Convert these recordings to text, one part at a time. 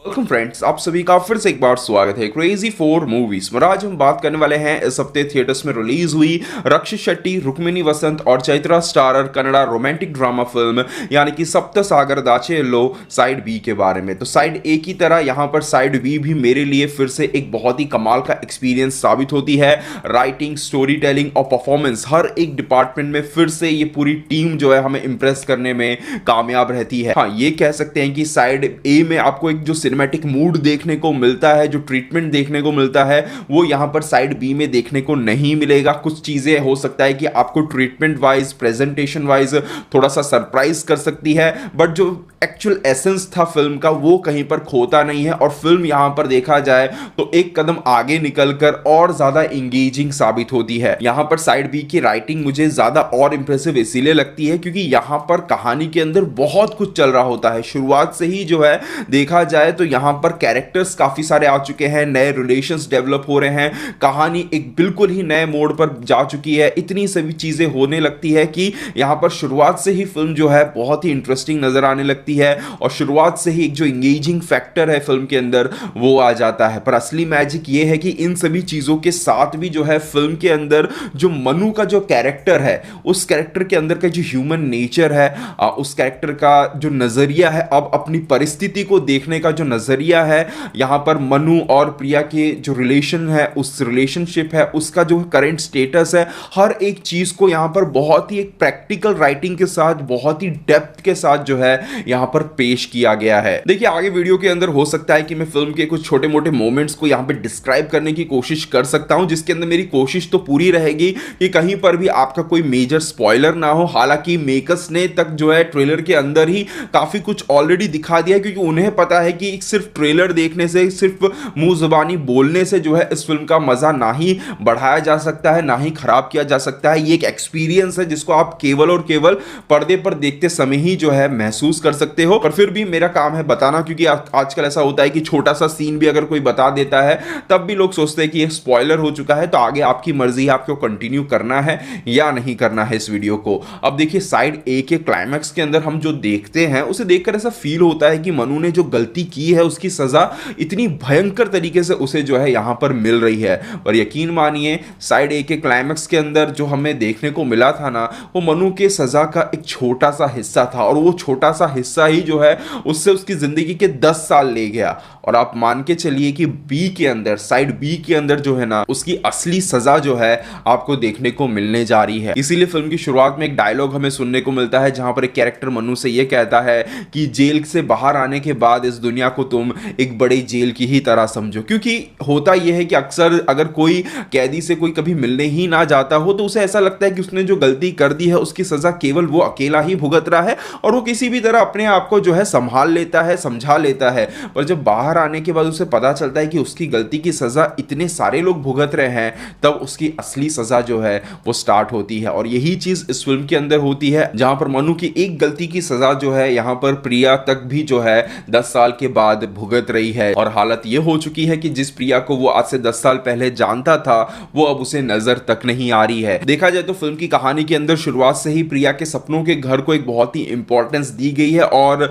Welcome friends, आप सभी का फिर से एक बार स्वागत है क्रेजी फोर मूवीज में। आज हम बात करने वाले हैं इस हफ्ते थिएटर्स में रिलीज हुई रक्षित शेट्टी, रुक्मिणी वसंत और Chaitra starrer Kannada romantic drama film यानी कि सप्त सागर दाचे लो साइड बी के बारे में। तो साइड ए की तरह यहाँ पर साइड बी भी मेरे लिए फिर से एक बहुत ही कमाल का एक्सपीरियंस साबित होती है। राइटिंग, स्टोरी टेलिंग और परफॉर्मेंस हर एक डिपार्टमेंट में फिर से ये पूरी टीम जो है हमें इंप्रेस करने में कामयाब रहती है। हाँ, ये कह सकते हैं कि साइड ए में आपको एक जो सिनेमैटिक मूड देखने को मिलता है, जो ट्रीटमेंट देखने को मिलता है, वो यहां पर साइड बी में देखने को नहीं मिलेगा। कुछ चीजें हो सकता है कि आपको ट्रीटमेंट वाइज, प्रेजेंटेशन वाइज थोड़ा सा सरप्राइज कर सकती है, बट जो एक्चुअल एसेंस था फिल्म का वो कहीं पर खोता नहीं है। और फिल्म यहां पर देखा जाए तो एक कदम आगे निकलकर और ज्यादा इंगेजिंग साबित होती है। यहां पर साइड बी की राइटिंग मुझे ज्यादा और इंप्रेसिव इसीलिए लगती है क्योंकि यहां पर कहानी के अंदर बहुत कुछ चल रहा होता है। शुरुआत से ही जो है देखा जाए तो यहां पर कैरेक्टर्स काफी सारे आ चुके हैं, नए रिलेशंस डेवलप हो रहे हैं, कहानी एक बिल्कुल ही नए मोड पर जा चुकी है। इतनी सभी चीजें होने लगती है कि यहां पर शुरुआत से ही फिल्म जो है बहुत ही इंटरेस्टिंग नजर आने लगती है और शुरुआत से ही एक जो इंगेजिंग फैक्टर है फिल्म के अंदर वो आ जाता है। पर असली मैजिक ये है कि इन सभी चीजों के साथ भी जो है फिल्म के अंदर जो मनु का जो कैरेक्टर है, उस कैरेक्टर के अंदर का जो ह्यूमन नेचर है, उस कैरेक्टर का जो नजरिया है, अब अपनी परिस्थिति को देखने का जो नजरिया है, यहां पर मनु और प्रिया के जो रिलेशन है, उस रिलेशनशिप है, उसका जो करंट स्टेटस है, हर एक चीज को यहां पर बहुत ही एक प्रैक्टिकल राइटिंग के साथ, बहुत ही डेप्थ के साथ जो है यहां पर पेश किया गया है। देखिए, आगे वीडियो के अंदर हो सकता है कि मैं फिल्म के कुछ छोटे मोटे मोमेंट्स को यहां पे डिस्क्राइब करने की कोशिश कर सकता हूं, जिसके अंदर मेरी कोशिश तो पूरी रहेगी कि कहीं पर भी आपका कोई मेजर स्पॉइलर ना हो। हालांकि मेकर्स ने तक जो है ट्रेलर के अंदर ही काफी कुछ ऑलरेडी दिखा दिया, क्योंकि उन्हें पता है कि सिर्फ ट्रेलर देखने से, सिर्फ मुंह जुबानी बोलने से जो है इस फिल्म का मजा ना ही बढ़ाया जा सकता है, ना ही खराब किया जा सकता है। ये एक एक्सपीरियंस है जिसको आप केवल और केवल पर्दे पर देखते समय ही जो है महसूस कर सकते हो। पर फिर भी मेरा काम है बताना, क्योंकि आजकल ऐसा होता है कि छोटा सा सीन भी अगर कोई बता देता है तब भी लोग सोचते हैं कि ये स्पॉइलर हो चुका है। तो आगे आपकी मर्जी है, आपको कंटिन्यू करना है या नहीं करना है इस वीडियो को। अब देखिए, साइड ए के क्लाइमैक्स के अंदर हम जो देखते हैं उसे देखकर ऐसा फील होता है कि मनु ने जो गलती की है उसकी सजा इतनी भयंकर तरीके से उसे जो है यहां पर मिल रही है। और यकीन मानिए, साइड ए के क्लाइमैक्स के अंदर जो हमें देखने को मिला था ना, वो मनु के सजा का एक छोटा सा हिस्सा था, और वो छोटा सा हिस्सा ही जो है उससे उसकी जिंदगी के 10 साल ले गया। और आप मान के चलिए कि बी के अंदर, साइड बी के अंदर जो है ना, उसकी असली सजा जो है आपको देखने को मिलने जा रही है। इसीलिए फिल्म की शुरुआत में एक डायलॉग हमें सुनने को मिलता है जहां पर एक कैरेक्टर मनु से यह कहता है कि जेल से बाहर आने के बाद इस दुनिया को तुम एक बड़ी जेल की ही तरह समझो। क्योंकि होता यह है कि अक्सर अगर कोई कैदी से कोई कभी मिलने ही ना जाता हो तो उसे ऐसा लगता है कि उसने जो गलती कर दी है उसकी सजा केवल वो अकेला ही भुगत रहा है, और वो किसी भी तरह अपने आप को जो है संभाल लेता है, समझा लेता है। पर जब बाहर आने के बाद उसे पता चलता है कि उसकी गलती की सजा इतने सारे लोग भुगत रहे हैं, तब उसकी असली सजा जो है वो स्टार्ट होती है। और यही चीज इस फिल्म के अंदर होती है, जहां पर मनु की एक गलती की सजा जो है यहां पर प्रिया तक भी जो है 10 साल के बाद भुगत रही है। और हालत यह हो चुकी है कि जिस प्रिया को वो आज से 10 साल पहले जानता था, वो अब उसे नजर तक नहीं आ रही है। देखा जाए तो फिल्म की कहानी के अंदर शुरुआत से ही प्रिया के सपनों के घर को एक बहुत ही इंपॉर्टेंस दी गई है। और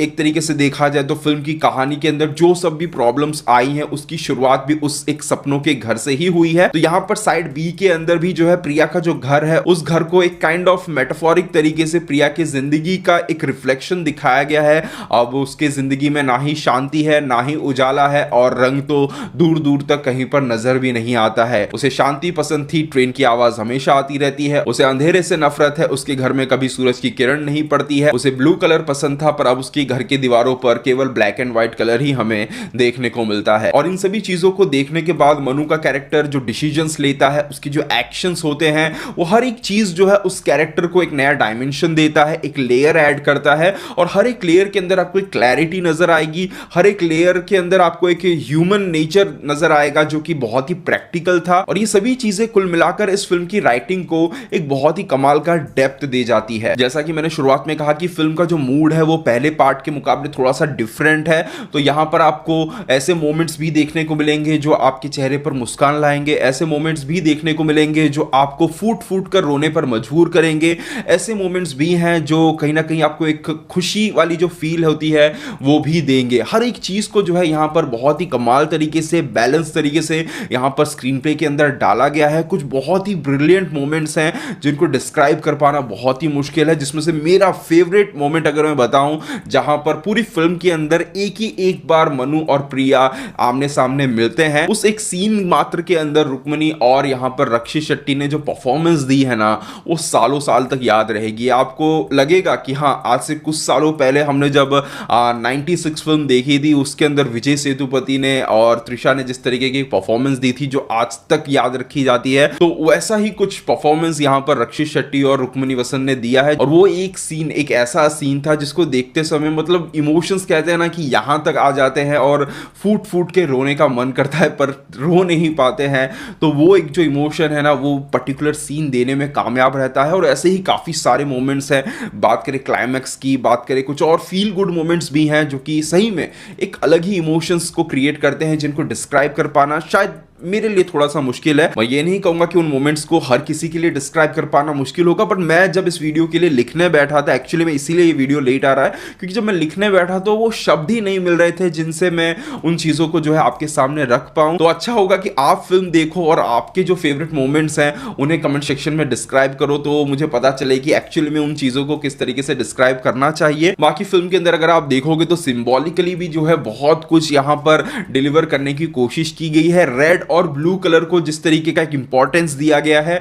एक तरीके से देखा जाए तो फिल्म की कहानी के अंदर जो सब भी प्रॉब्लम्स आई हैं उसकी शुरुआत भी उस एक सपनों के घर से ही हुई है। तो यहां पर साइड बी के अंदर भी जो है प्रिया का जो घर है, उस घर को एक काइंड ऑफ मेटाफोरिक तरीके से प्रिया की जिंदगी का एक रिफ्लेक्शन दिखाया गया है। अब उसके जिंदगी में ना ही शांति है, ना ही उजाला है, और रंग तो दूर दूर तक कहीं पर नजर भी नहीं आता है। उसे शांति पसंद थी, ट्रेन की आवाज हमेशा आती रहती है। उसे अंधेरे से नफरत है, उसके घर में कभी सूरज की किरण नहीं पड़ती है। उसे ब्लू कलर पसंद था, पर अब उसकी घर की दीवारों पर केवल ब्लैक एंड व्हाइट कलर ही हमें देखने को मिलता है। और इन सभी चीजों को देखने के बाद मनु का कैरेक्टर जो डिसीजंस लेता है, उसकी जो एक्शंस होते हैं, वो हर एक चीज जो है उस कैरेक्टर को एक नया डायमेंशन देता है, एक लेयर ऐड करता है। और हर एक लेयर के अंदर आपको एक क्लैरिटी नजर आएगी, हर एक लेयर के अंदर आपको एक ह्यूमन नेचर नजर आएगा जो कि बहुत ही प्रैक्टिकल था। और ये सभी चीजें कुल मिलाकर इस फिल्म की राइटिंग को एक बहुत ही कमाल का डेप्थ दे जाती है। जैसा कि मैंने शुरुआत में कहा कि फिल्म का जो मूड है वो पहले पार्ट के मुकाबले थोड़ा सा डिफरेंट है। तो यहां पर आपको ऐसे मोमेंट्स भी देखने को मिलेंगे जो आपके चेहरे पर मुस्कान लाएंगे, ऐसे मोमेंट्स भी देखने को मिलेंगे जो आपको फूट फूट कर रोने पर मजबूर करेंगे, ऐसे मोमेंट्स भी हैं जो कहीं ना कहीं आपको एक खुशी वाली जो फील होती है वो भी देंगे। हर एक चीज को जो है यहाँ पर बहुत ही कमाल तरीके से, बैलेंस तरीके से यहाँ पर स्क्रीन प्ले के अंदर डाला गया है। कुछ बहुत ही ब्रिलियंट मोमेंट्स हैं जिनको डिस्क्राइब कर पाना बहुत ही मुश्किल है, जिसमें से मेरा फेवरेट मोमेंट अगर मैं बताऊं, जहां पर पूरी फिल्म के अंदर एक ही एक बार मनु और प्रिया आमने सामने मिलते हैं, उस एक सीन मात्र के अंदर रुक्मिणी और यहां पर रक्षित शेट्टी ने जो परफॉर्मेंस दी है ना, वो सालों साल तक याद रहेगी। आपको लगेगा कि हाँ, आज से कुछ सालों पहले हमने जब 96 फिल्म देखी थी, उसके अंदर विजय सेतुपति ने और त्रिशा ने जिस तरीके की परफॉर्मेंस दी थी जो आज तक याद रखी जाती है, तो वैसा ही कुछ परफॉर्मेंस यहां पर रक्षित शेट्टी और रुक्मिणी वसंत ने दिया है। और वो एक सीन, एक ऐसा सीन था जिसको देखते समय मतलब इमोशंस कहते हैं ना कि यहां तक आ जाते हैं और फूट फूट के रोने का मन करता है पर रो नहीं पाते हैं। तो वो एक जो इमोशन है ना, वो पर्टिकुलर सीन देने में कामयाब रहता है। और ऐसे ही काफी सारे मोमेंट्स हैं। बात करें क्लाइमैक्स की, बात करें कुछ और फील गुड मोमेंट्स भी हैं जो कि सही में एक अलग ही इमोशंस को क्रिएट करते हैं, जिनको डिस्क्राइब कर पाना शायद मेरे लिए थोड़ा सा मुश्किल है। मैं ये नहीं कहूंगा कि उन मोमेंट्स को हर किसी के लिए डिस्क्राइब कर पाना मुश्किल होगा, बट मैं जब इस वीडियो के लिए लिखने बैठा था, एक्चुअली मैं इसीलिए ये वीडियो लेट आ रहा है क्योंकि जब मैं लिखने बैठा तो वो शब्द ही नहीं मिल रहे थे जिनसे मैं उन चीजों को जो है आपके सामने रख पाऊं। तो अच्छा होगा कि आप फिल्म देखो और आपके जो फेवरेट मोमेंट्स हैं उन्हें कमेंट सेक्शन में डिस्क्राइब करो, तो मुझे पता चले कि एक्चुअली में उन चीजों को किस तरीके से डिस्क्राइब करना चाहिए। बाकी फिल्म के अंदर अगर आप देखोगे तो सिंबॉलिकली भी जो है बहुत कुछ यहां पर डिलीवर करने की कोशिश की गई है। रेड और ब्लू कलर को जिस तरीके का एक इंपॉर्टेंस दिया गया है,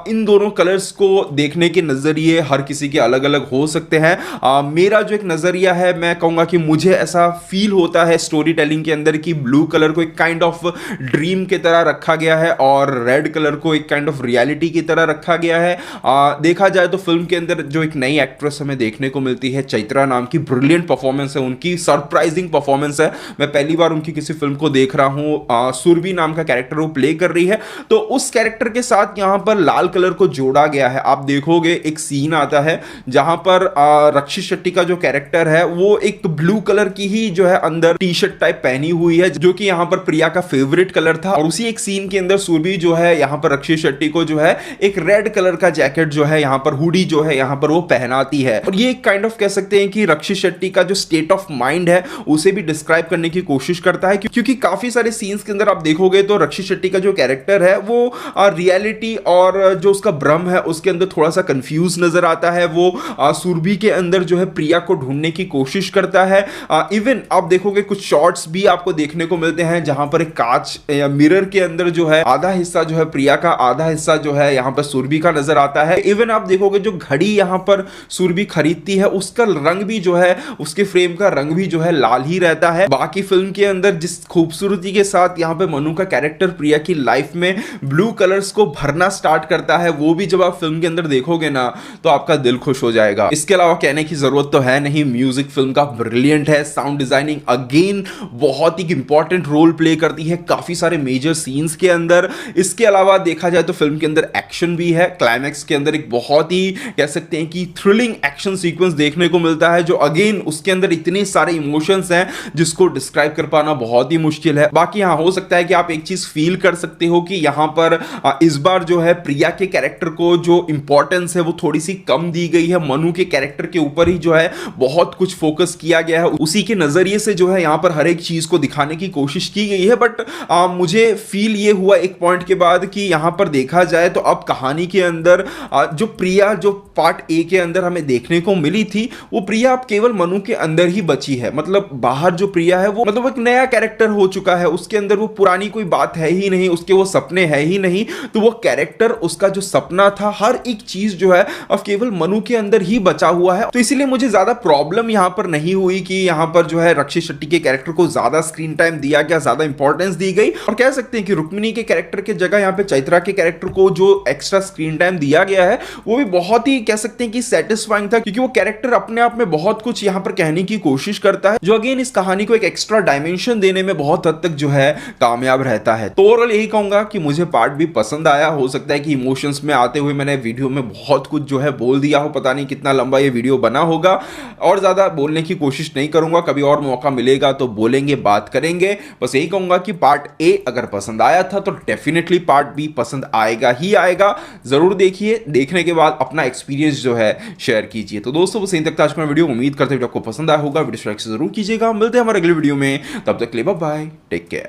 इन दोनों कलर्स को देखने के नजरिए हर किसी के अलग अलग हो सकते हैं। मेरा जो एक नजरिया है, मैं कहूंगा कि मुझे ऐसा फील होता है स्टोरी टेलिंग के अंदर कि ब्लू कलर को एक काइंड ऑफ ड्रीम की तरह रखा गया है और रेड कलर को एक काइंड ऑफ रियलिटी की तरह रखा गया है। देखा जाए तो फिल्म के अंदर जो एक नई एक्ट्रेस हमें देखने को मिलती है, चैत्रा नाम की, ब्रिलियंट परफॉर्मेंस है उनकी, सरप्राइजिंग परफॉर्मेंस है। मैं पहली बार उनकी किसी फिल्म को देख रहा हूं। सुरभि नाम का कैरेक्टर वो प्ले कर रही है, तो उस कैरेक्टर के साथ यहां पर लाल कलर को जोड़ा गया है। आप देखोगे एक सीन आता है जहां पर रक्षित शेट्टी का जो कैरेक्टर है वो एक ब्लू कलर की ही जो है अंदर टी शर्ट टाइप पहनी हुई है, जो कि यहां पर प्रिया का फेवरेट कलर था। और उसी एक सीन के अंदर सुरभि जो है यहां पर रक्षित शेट्टी को जो है एक रेड कलर का जैकेट जो है यहां पर हुडी जो है यहां पर वो पहनाती है। और ये काइंड ऑफ कह सकते हैं कि रक्षित शेट्टी का जो स्टेट ऑफ माइंड है उसे भी डिस्क्राइब करने की कोशिश करता है, क्योंकि काफी सारे सीन्स के अंदर आप देखोगे तो रक्षित शेट्टी का जो कैरेक्टर है वो रियलिटी और जो उसका भ्रम है उसके अंदर थोड़ा सा कंफ्यूज नजर आता है। वो सुरभि के अंदर जो है प्रिया को ढूंढने की कोशिश करता है। इवन आप देखोगे कुछ शॉट्स भी आपको देखने को मिलते हैं जहां पर एक कांच या मिरर के अंदर जो है आधा हिस्सा जो है प्रिया का, आधा हिस्सा जो है यहां पर सुरभि का नजर आता है। इवन आप देखोगे जो घड़ी यहां पर सुरभि खरीदती है उसका रंग भी जो है, उसके फ्रेम का रंग भी जो है लाल ही रहता है। बाकी फिल्म के अंदर जिस खूबसूरती के साथ यहां पे मनु का कैरेक्टर प्रिया की लाइफ में ब्लू कलर्स को भरना स्टार्ट करता है, वो भी जब आप फिल्म के अंदर देखोगे ना तो आपका दिल खुश हो जाएगा। इसके अलावा कहने की जरूरत तो है नहीं, म्यूजिक फिल्म का ब्रिलियंट है। साउंड डिजाइनिंग अगेन बहुत ही इंपॉर्टेंट रोल प्ले करती है काफी सारे मेजर सीन्स के अंदर। इसके अलावा देखा जाए तो फिल्म के अंदर एक्शन भी है। क्लाइमैक्स के अंदर एक बहुत ही कह सकते हैं कि थ्रिलिंग एक्शन सीक्वेंस देखने को मिलता है, जो अगेन उसके अंदर इतने सारे इमोशंस हैं जिसको डिस्क्राइब कर पाना बहुत ही मुश्किल है। बाकी हाँ, हो सकता है कि आप एक चीज फील कर सकते हो कि यहां पर इस बार जो है प्रिया के कैरेक्टर को जो इंपॉर्टेंस है वो थोड़ी सी कम दी गई है। मनु के कैरेक्टर के ऊपर ही जो है बहुत कुछ फोकस किया गया है, उसी के नजरिए से जो है यहां पर हर एक चीज को दिखाने की कोशिश की गई है। बट मुझे फील ये हुआ एक पॉइंट के बाद कि यहां पर देखा जाए तो अब कहानी के अंदर जो प्रिया जो पार्ट ए के अंदर हमें देखने को मिली थी, वो प्रिया अब केवल मनु के अंदर ही बची है। मतलब बाहर जो प्रिया है वो मतलब एक नया कैरेक्टर हो चुका है, उसके अंदर वो पुरानी कोई बात है ही नहीं, उसके वो सपने है ही नहीं। तो वो कैरेक्टर, उसका जो सपना था, हर एक चीज जो है अब केवल मनु के अंदर ही बचा हुआ है। तो इसीलिए मुझे ज्यादा प्रॉब्लम यहां पर नहीं हुई कि यहां पर जो है रक्षित शेट्टी के कैरेक्टर को ज्यादा स्क्रीन टाइम दिया गया, ज्यादा इंपॉर्टेंस दी गई। और कह सकते हैं कि रुक्मिणी के कैरेक्टर के जगह यहां पे चैत्रा के कैरेक्टर को जो एक्स्ट्रा स्क्रीन टाइम दिया गया है वो भी बहुत ही कह सकते हैं कि सेटिस्फाइंग था, क्योंकि वो कैरेक्टर अपने आप में बहुत कुछ यहां पर कहने की कोशिश करता है, जो अगेन इस कहानी को एक एक्स्ट्रा डायमेंशन देने में बहुत हद तक जो है कामयाब रहता रहता है। तो ओवरऑल यही कहूंगा कि मुझे पार्ट भी पसंद आया। हो सकता है कि इमोशंस में आते हुए मैंने वीडियो में बहुत कुछ जो है बोल दिया हो, पता नहीं कितना लंबा ये वीडियो बना होगा, और ज्यादा बोलने की कोशिश नहीं करूंगा। कभी और मौका मिलेगा तो बोलेंगे, बात करेंगे। बस यही कहूंगा कि पार्ट ए अगर पसंद आया था तो डेफिनेटली पार्ट बी पसंद आएगा ही आएगा। जरूर देखिए, देखने के बाद अपना एक्सपीरियंस जो है शेयर कीजिए। तो दोस्तों बस यहीं तक था आज का वीडियो। उम्मीद करते हैं वीडियो आपको पसंद आया होगा। वीडियो लाइक जरूर कीजिएगा। मिलते हैं हमारे अगले वीडियो में, तब तक के लिए बाय बाय, टेक केयर।